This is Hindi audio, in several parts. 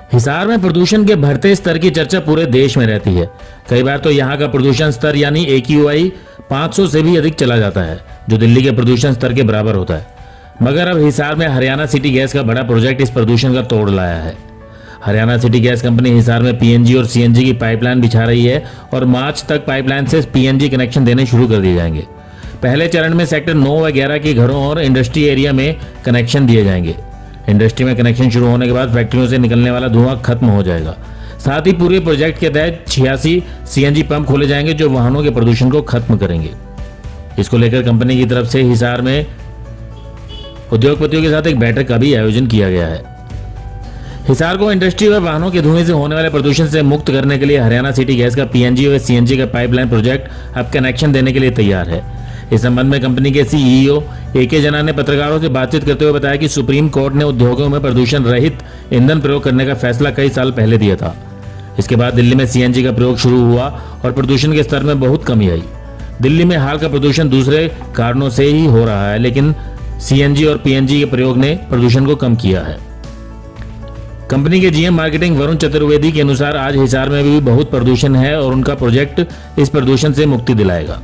हिसार में प्रदूषण के बढ़ते स्तर की चर्चा पूरे देश में रहती है। कई बार तो यहाँ का प्रदूषण स्तर यानी AQI 500 से भी अधिक चला जाता है, जो दिल्ली के प्रदूषण स्तर के बराबर होता है। मगर अब हिसार में हरियाणा सिटी गैस का बड़ा प्रोजेक्ट इस प्रदूषण का तोड़ लाया है। Haryana city gas company Hisar में PNG और CNG की पाइपलाइन बिछा रही है और मार्च तक पाइपलाइन से PNG कनेक्शन देने शुरू कर दिए जाएंगे। पहले चरण में सेक्टर 9 व 11 के घरों और इंडस्ट्री एरिया में कनेक्शन दिए जाएंगे। इंडस्ट्री में कनेक्शन शुरू होने के बाद फैक्ट्रियों से निकलने वाला धुआं खत्म हो जाएगा। साथ ही पूरे प्रोजेक्ट के तहत 86 CNG पंप खोले जाएंगे जो वाहनों के प्रदूषण को खत्म करेंगे। इसको लेकर कंपनी की तरफ से हिसार में उद्योगपतियों के साथ एक बैठक का भी आयोजन किया गया है। हिसार को इंडस्ट्री व वाहनों के धुएं से होने वाले प्रदूषण से मुक्त करने के लिए हरियाणा सिटी गैस का PNG व CNG का पाइपलाइन प्रोजेक्ट अब कनेक्शन देने के लिए तैयार है। इस संबंध में कंपनी के CEO AK जना ने पत्रकारों से बातचीत करते हुए बताया कि सुप्रीम कोर्ट ने उद्योगों में प्रदूषण रहित ईंधन प्रयोग करने का फैसला कई साल पहले दिया था। इसके बाद दिल्ली में CNG का प्रयोग शुरू हुआ और प्रदूषण के स्तर में बहुत कमी आई। दिल्ली में हाल का प्रदूषण दूसरे कारणों से ही हो रहा है, लेकिन CNG और PNG के प्रयोग ने प्रदूषण को कम किया है। कंपनी के GM मार्केटिंग वरुण चतुर्वेदी के अनुसार आज हिसार में भी बहुत प्रदूषण है और उनका प्रोजेक्ट इस प्रदूषण से मुक्ति दिलाएगा।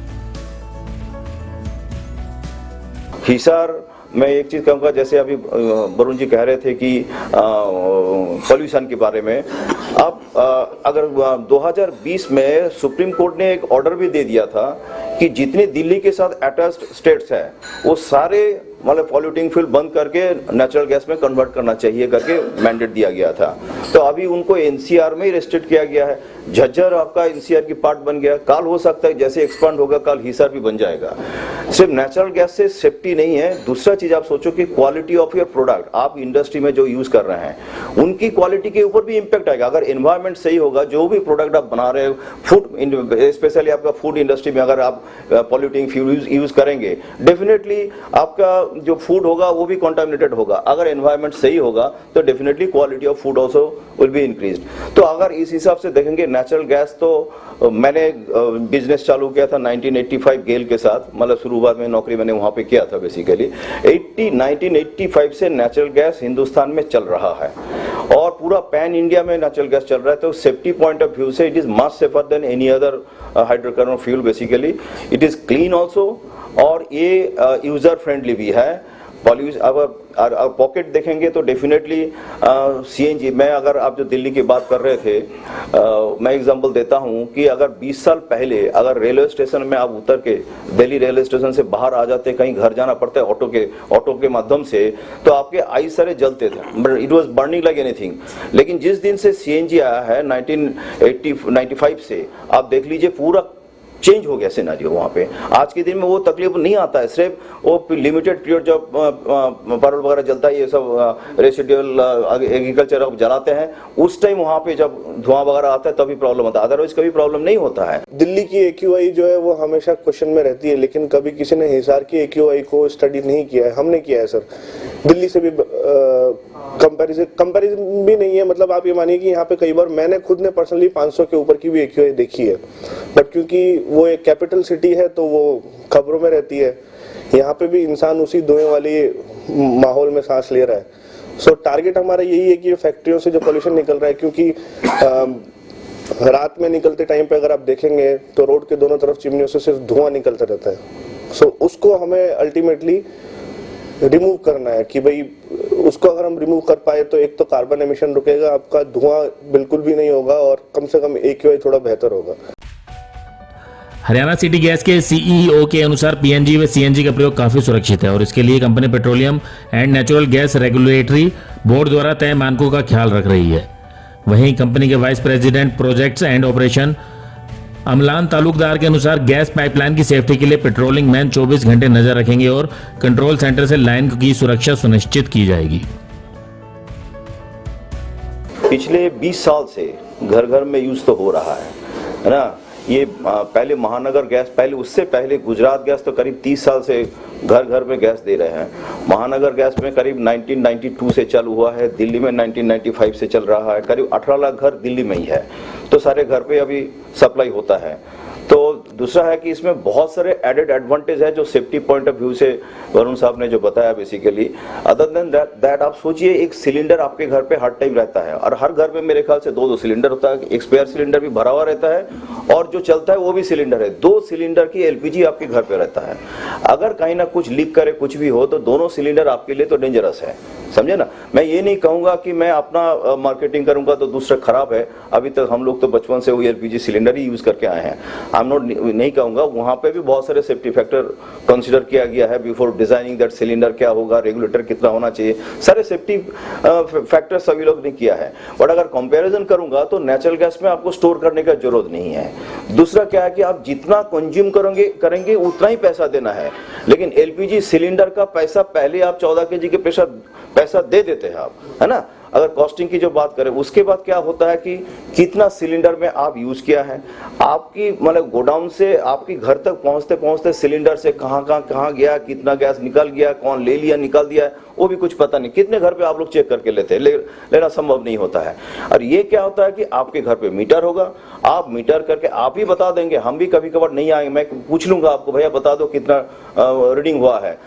हिसार मैं एक चीज कहूँगा, जैसे अभी वरुण जी कह रहे थे कि पॉल्यूशन के बारे में, अब अगर 2020 में सुप्रीम कोर्ट ने एक ऑर्डर भी दे दिया था कि जितने दिल्ली के साथ अटैच्ड स्टेट्स हैं वो सारे मतलब पॉल्यूटिंग फ्यूल बंद करके नेचुरल गैस में कन्वर्ट करना चाहिए करके मैंडेट दिया गया था। तो अभी उनको NCR में ही रेस्ट्रिक्ट किया गया है। झज्जर आपका NCR की पार्ट बन गया, काल हो सकता है जैसे एक्सपांड होगा काल हिसार भी बन जाएगा। सिर्फ नेचुरल गैस से सेफ्टी नहीं है, दूसरा चीज आप सोचो कि क्वालिटी ऑफ योर प्रोडक्ट आप इंडस्ट्री में जो यूज कर रहे हैं उनकी क्वालिटी के ऊपर भी इम्पैक्ट आएगा। अगर एनवायरमेंट सही होगा, जो भी प्रोडक्ट आप बना रहे हो, फूड स्पेशली आपका फूड इंडस्ट्री में अगर आप पॉल्यूटिंग फ्यूल यूज करेंगे, डेफिनेटली आपका जो फूड होगा वो भी कॉन्टामिनेटेड होगा। अगर एनवायरमेंट सही होगा तो definitely quality of food also will be increased. तो अगर इस हिसाब से देखेंगे नेचुरल गैस, तो मैंने बिजनेस चालू किया था 1985 गेल के साथ, मतलब शुरुआत में नौकरी मैंने वहां पे किया था। बेसिकली 1985 से नेचुरल गैस हिंदुस्तान में चल रहा है और पूरा पैन इंडिया में नेचुरल गैस चल रहा है। तो सेफ्टी पॉइंट ऑफ व्यू से it is much safer than any other hydrocarbon fuel. Basically it is clean also और ये यूजर फ्रेंडली भी है। पॉल्यूशन अब पॉकेट देखेंगे तो डेफिनेटली CNG में, अगर आप जो दिल्ली की बात कर रहे थे, मैं एग्जांपल देता हूं कि अगर 20 साल पहले अगर रेलवे स्टेशन में आप उतर के दिल्ली रेलवे स्टेशन से बाहर आ जाते, कहीं घर जाना पड़ता है ऑटो के माध्यम से, तो आपके आई सारे जलते थे, it was burning like anything. लेकिन जिस दिन से CNG आया है 1995 से, आप देख लीजिए पूरा चेंज हो गया सिनेरियो वहाँ पे। आज के दिन में वो तकलीफ नहीं आता है, सिर्फ वो लिमिटेड पीरियड जब बारूद वगैरह जलता है, ये सब रेसिडुअल एग्रीकल्चर अब जलाते हैं, उस टाइम वहाँ पे जब धुआं वगैरह आता है तभी प्रॉब्लम होता है, अदरवाइज कभी प्रॉब्लम नहीं होता है। दिल्ली की AQI जो है वो हमेशा क्वेश्चन में रहती है, लेकिन कभी किसी ने हिसार की AQI को स्टडी नहीं किया है। हमने किया है सर, दिल्ली से भी कंपैरिजन भी नहीं है। मतलब आप ये मानिए कि यहाँ पे कई बार मैंने खुद ने पर्सनली 500 के ऊपर की भी AQI देखी है, बट क्योंकि वो एक कैपिटल सिटी है तो वो खबरों में रहती है। यहाँ पे भी इंसान उसी धुएं वाली माहौल में सांस ले रहा है। सो टारगेट हमारा यही है कि फैक्ट्रियों से जो पोल्यूशन निकल रहा है, क्योंकि रात में निकलते टाइम पे अगर आप देखेंगे तो रोड के दोनों तरफ चिमनियों से सिर्फ धुआं निकलता रहता है। सो उसको हमें अल्टीमेटली रिमूव करना है कि भाई उसको अगर हम रिमूव कर पाए तो एक तो कार्बन एमिशन रुकेगा, आपका धुआं बिल्कुल भी नहीं होगा और कम से कम AQI थोड़ा बेहतर होगा। हरियाणा सिटी गैस के CEO के अनुसार PNG व CNG का प्रयोग काफी सुरक्षित है और इसके लिए company petroleum and natural gas regulatory board द्वारा तय मानकों का ख्याल रख रही है। वहीं कंपनी के vice president projects and operation Amlan Talukdar के अनुसार गैस पाइपलाइन की सेफ्टी के लिए पेट्रोलिंग मैन 24 घंटे नजर रखेंगे और कंट्रोल सेंटर से लाइन की सुरक्षा सुनिश्चित की जाएगी। पिछले 20 साल से घर घर में यूज तो हो रहा है ना। ये पहले महानगर गैस, पहले उससे पहले गुजरात गैस तो करीब 30 साल से घर घर में गैस दे रहे हैं। महानगर गैस में करीब 1992 से चालू हुआ है, दिल्ली में 1995 से चल रहा है। करीब 18 लाख घर दिल्ली में ही है, तो सारे घर पे अभी सप्लाई होता है। तो दूसरा है कि इसमें बहुत सारे एडेड एडवांटेज है जो सेफ्टी पॉइंट ऑफ व्यू से वरुण साहब ने जो बताया बेसिकली। अदर देन दैट आप सोचिए एक सिलेंडर आपके घर पे हर टाइम रहता है और हर घर में मेरे ख्याल से दो सिलेंडर होता है, एक स्पेयर सिलेंडर भी भरा हुआ रहता है और जो चलता है वो भी सिलेंडर है। 2 सिलेंडर की एलपीजी आपके घर पे रहता है। अगर कहीं ना कुछ लीक करे कुछ भी हो तो दोनों सिलेंडर आपके लिए तो डेंजरस है, समझे ना। मैं ये नहीं कहूंगा कि मैं अपना मार्केटिंग करूंगा तो दूसरा खराब है। अभी तक हम लोग तो बचपन से वही एलपीजी सिलेंडर ही यूज करके आए हैं। आई एम नॉट नहीं कहूंगा, वहां पे भी बहुत सारे सेफ्टी फैक्टर कंसीडर किया गया है बिफोर डिजाइनिंग दैट सिलेंडर क्या होगा, रेगुलेटर कितना होना चाहिए, सारे सेफ्टी फैक्टर सभी लोग ने किया है। बट अगर कंपैरिजन करूंगा तो नेचुरल गैस में आपको स्टोर करने का जरूरत नहीं है। दूसरा क्या है कि आप जितना कंज्यूम करेंगे उतना ही पैसा देना है, लेकिन एलपीजी सिलेंडर का पैसा पहले आप 14 केजी के पैसा दे देते हैं आप, है ना। अगर कॉस्टिंग की जो बात करें उसके बाद क्या होता है कि कितना सिलेंडर में आप यूज किया है, आपकी मतलब गोडाउन से आपकी घर तक पहुंचते पहुंचते सिलेंडर से कहां गया, कितना गैस निकल गया, कौन ले लिया निकाल दिया, वो भी कुछ पता नहीं। कितने घर पे आप लोग चेक करके लेते हैं, लेना संभव नहीं होता है। और ये क्या होता है कि आपके घर पे मीटर होगा, आप मीटर करके आप ही बता देंगे। हम भी कभी कभार नहीं आएंगे, मैं पूछ लूंगा आपको, भैया बता दो कितना रीडिंग हुआ है।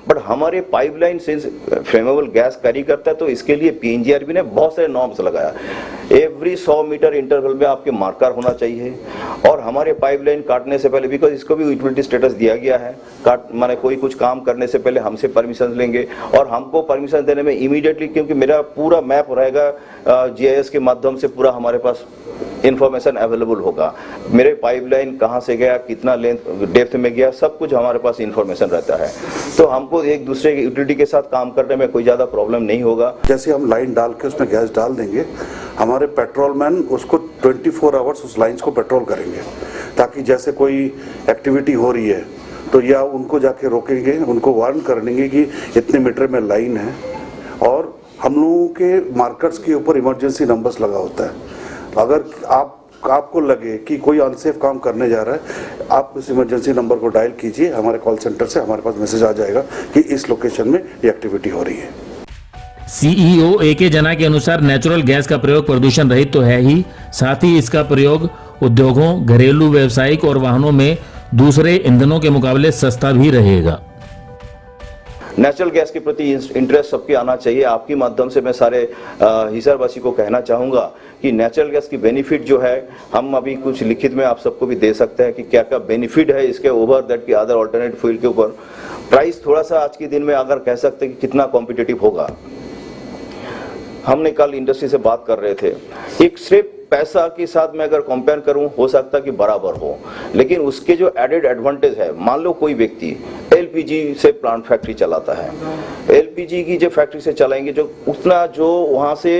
बट हमारे पाइपलाइन से फ्लेमेबल गैस कैरी करता है तो इसके लिए पीएनजीआरबी ने बहुत सारे नॉर्म्स लगाया। एवरी 100 मीटर इंटरवल में आपके मार्कर होना चाहिए और हमारे पाइपलाइन काटने से पहले, बिकॉज इसको भी यूटिलिटी स्टेटस दिया गया है, माने कोई कुछ काम करने से पहले हमसे परमिशन लेंगे और हमको परमिशन देने में इमीडिएटली, क्योंकि मेरा पूरा मैप रहेगा जीआईएस के माध्यम से, पूरा हमारे पास इंफॉर्मेशन अवेलेबल होगा। मेरे पाइपलाइन कहां से गया, कितना लेंथ डेप्थ में गया, सब कुछ हमारे पास इंफॉर्मेशन रहता है। तो हमको एक दूसरे की यूटिलिटी के साथ काम करने में कोई ज्यादा प्रॉब्लम नहीं होगा। जैसे हम लाइन डाल के उसमें गैस डाल देंगे, हमारे पेट्रोलमैन उसको 24 आवर्स उस लाइन्स को पेट्रोल करेंगे, ताकि जैसे कोई एक्टिविटी हो रही है तो या उनको जाके रोकेंगे, उनको वार्न कर देंगे कि इतने मीटर में लाइन है। और हम लोगों के मार्कर्स के ऊपर इमरजेंसी नंबर्स लगा होता है। अगर आपको लगे कि कोई अनसेफ काम करने जा रहा है, आप इस इमरजेंसी नंबर को डायल कीजिए, हमारे कॉल सेंटर से हमारे पास मैसेज आ जाएगा कि इस लोकेशन में ये एक्टिविटी हो रही है। सीईओ एके जना के अनुसार नेचुरल गैस का प्रयोग प्रदूषण रहित तो है ही, साथ ही इसका प्रयोग उद्योगों, घरेलू, व्यावसायिक और वाहनों में दूसरे ईंधनों के मुकाबले सस्ता भी रहेगा। नेचुरल गैस के प्रति इंटरेस्ट सबके आना चाहिए। आपके माध्यम से मैं सारे हिसारवासी को कहना चाहूंगा कि नेचुरल गैस की बेनिफिट जो है, हम अभी कुछ लिखित में आप सबको भी दे सकते हैं कि क्या क्या बेनिफिट है इसके ओवर दैट की अदर ऑल्टरनेट फ्यूल के ऊपर। प्राइस थोड़ा सा आज के दिन में अगर कह सकते हैं कि कितना कॉम्पिटिटिव होगा, हमने कल इंडस्ट्री से बात कर रहे थे, एक सिर्फ पैसा के साथ मैं अगर कंपेयर करूं हो सकता कि बराबर हो, लेकिन उसके जो एडेड एडवांटेज है, मान लो कोई व्यक्ति एलपीजी से प्लांट फैक्ट्री चलाता है, एलपीजी की जो फैक्ट्री से चलाएंगे, जो उतना जो वहां से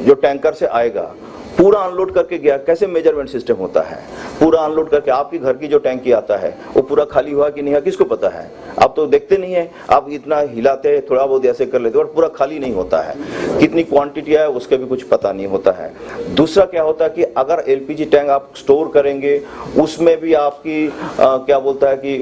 जो टैंकर से आएगा पूरा अनलोड करके गया, कैसे मेजरमेंट सिस्टम होता है, पूरा अनलोड करके आपकी घर की जो टैंकी आता है वो पूरा खाली हुआ कि नहीं है किसको पता है। आप तो देखते नहीं है, आप इतना हिलाते हैं, थोड़ा बहुत ऐसे कर लेते और पूरा खाली नहीं होता है, कितनी क्वांटिटी है उसका भी कुछ पता नहीं होता है। दूसरा क्या होता है कि अगर एलपीजी टैंक आप स्टोर करेंगे उसमें भी आपकी क्या बोलता है कि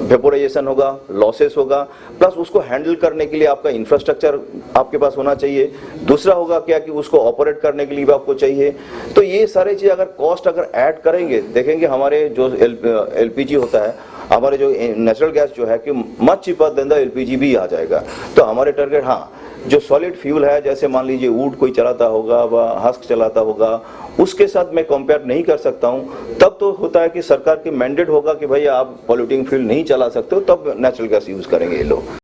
वेपोराइजेशन होगा, लॉसेस होगा, प्लस उसको हैंडल करने के लिए आपका इंफ्रास्ट्रक्चर आपके पास होना चाहिए। दूसरा होगा क्या कि उसको ऑपरेट करने के लिए भी आपको चाहिए। तो ये सारी चीज अगर कॉस्ट अगर ऐड करेंगे, देखेंगे हमारे जो एलपीजी होता है, हमारे जो नेचुरल गैस जो है कि much cheaper than the LPG भी आ जाएगा। तो हमारे टारगेट, हाँ, जो सॉलिड फ्यूल है, जैसे मान लीजिए वुड कोई चलाता होगा व हस्क चलाता होगा, उसके साथ मैं कंपेयर नहीं कर सकता हूं। तब तो होता है कि सरकार की मैंडेट होगा कि भाई आप पॉल्यूटिंग फ्यूल नहीं चला सकते हो, तब नेचुरल गैस यूज करेंगे ये लोग।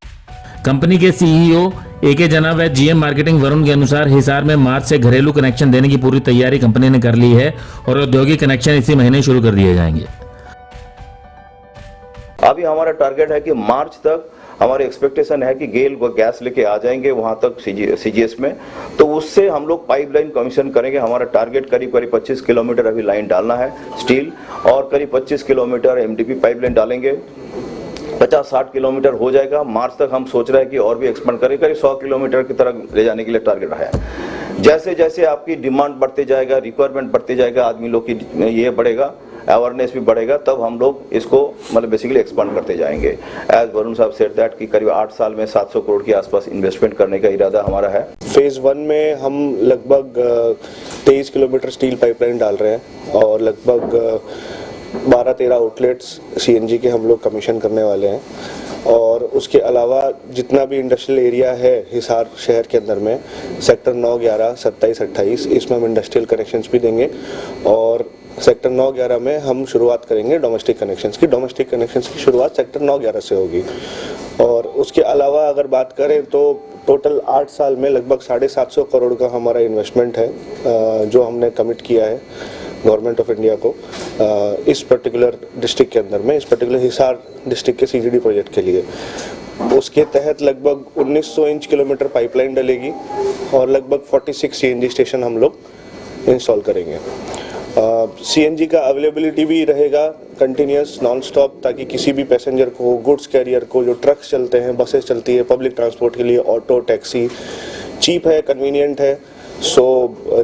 कंपनी के सीईओ एके जना व जीएम मार्केटिंग वरुण के अनुसार हिसार में मार्च से घरेलू कनेक्शन देने की पूरी तैयारी कंपनी ने कर ली है और औद्योगिक कनेक्शन इसी महीने शुरू कर दिए जाएंगे। अभी हमारा टारगेट है कि मार्च तक हमारे एक्सपेक्टेशन है कि गेल वो गैस लेके आ जाएंगे वहां तक सीजीएस में, तो उससे हम लोग पाइपलाइन कमीशन करेंगे। हमारा टारगेट करीब 25 किलोमीटर अभी लाइन डालना है स्टील, और करीब 25 किलोमीटर एमडीपी पाइपलाइन डालेंगे। 50-60 किलोमीटर हो जाएगा। मार्च तक हम सोच रहे हैं कि और भी एक्सपेंड करें, करीब 100 किलोमीटर की तरफ ले जाने के लिए टारगेट है। जैसे जैसे आपकी डिमांड बढ़ते जाएगा, रिक्वायरमेंट बढ़ते जाएगा, आदमी लोग की ये बढ़ेगा, अवेयरनेस भी बढ़ेगा, तब हम लोग इसको मतलब बेसिकली एक्सपांड करते जाएंगे। एज वरुण साहब सेड दैट कि करीब 8 साल में 700 करोड़ के आसपास इन्वेस्टमेंट करने का इरादा हमारा है। फेज 1 में हम लगभग 23 किलोमीटर स्टील पाइपलाइन डाल रहे हैं और लगभग 12-13 आउटलेट्स सीएनजी के हम लोग कमीशन करने वाले हैं। और उसके अलावा जितना भी इंडस्ट्रियल एरिया है हिसार शहर के अंदर में, सेक्टर 9, 11, 27, 28, इसमें हम इंडस्ट्रियल कनेक्शंस भी देंगे। और सेक्टर 9, 11 में हम शुरुआत करेंगे डोमेस्टिक कनेक्शंस की। डोमेस्टिक कनेक्शंस की शुरुआत सेक्टर 9, 11 से होगी। और उसके अलावा अगर बात करें तो टोटल 8 साल में लगभग 750 करोड़ का हमारा इन्वेस्टमेंट है जो हमने कमिट किया है गवर्नमेंट ऑफ इंडिया को इस पर्टिकुलर डिस्ट्रिक्ट के अंदर में, इस पर्टिकुलर हिसार डिस्ट्रिक्ट के सीजीडी प्रोजेक्ट के लिए। उसके तहत लगभग 1900 इंच किलोमीटर पाइपलाइन डलेगी और लगभग 46 सीएनजी स्टेशन हम लोग इंस्टॉल करेंगे। सीएनजी का अवेलेबिलिटी भी रहेगा कंटिन्यूस नॉन स्टॉप, ताकि किसी भी पैसेंजर को, गुड्स कैरियर को, जो ट्रक्स चलते हैं, बसेस चलती है पब्लिक ट्रांसपोर्ट के लिए, ऑटो, टैक्सी, चीप है, कन्वीनियंट है।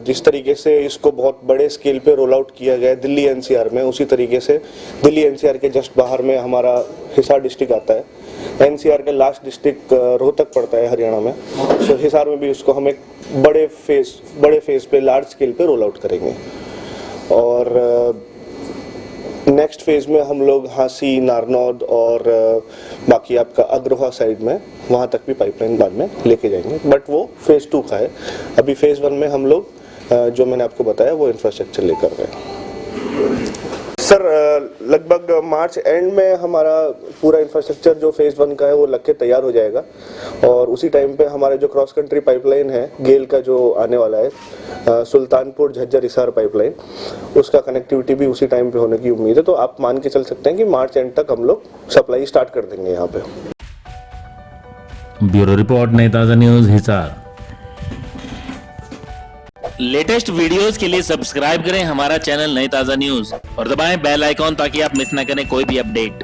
जिस तरीके से इसको बहुत बड़े स्केल पे रोल आउट किया गया है दिल्ली एनसीआर में, उसी तरीके से दिल्ली एनसीआर के जस्ट बाहर में हमारा हिसार डिस्ट्रिक्ट आता है। एनसीआर के लास्ट डिस्ट्रिक्ट रोहतक पड़ता है हरियाणा में। हिसार में भी उसको हम एक बड़े फेज पे, लार्ज स्केल पे रोल आउट करेंगे। और नेक्स्ट फेज में हम लोग हांसी, नारनौद और बाकी आपका अग्रोहा साइड में, वहाँ तक भी पाइपलाइन बाद में लेके जाएंगे, बट वो फेज 2 का है। अभी फेज 1 में हम लोग जो मैंने आपको बताया वो इंफ्रास्ट्रक्चर लेकर गए। सर लगभग मार्च एंड में हमारा पूरा इंफ्रास्ट्रक्चर जो फेज 1 का है वो लग के तैयार हो जाएगा और उसी टाइम पे हमारे जो क्रॉस कंट्री पाइपलाइन है गेल का जो आने वाला है, सुल्तानपुर झज्जर हिसार पाइपलाइन, उसका कनेक्टिविटी भी उसी टाइम पे होने की उम्मीद है। तो आप मान के चल सकते हैं कि मार्च एंड तक हम लोग सप्लाई स्टार्ट कर देंगे यहाँ पे। ब्यूरो रिपोर्ट, नई ताज़ा न्यूज़, हिसार। लेटेस्ट वीडियोस के लिए सब्सक्राइब करें हमारा चैनल नई ताज़ा न्यूज़ और दबाएं बेल आइकॉन ताकि आप मिस ना करें कोई भी अपडेट।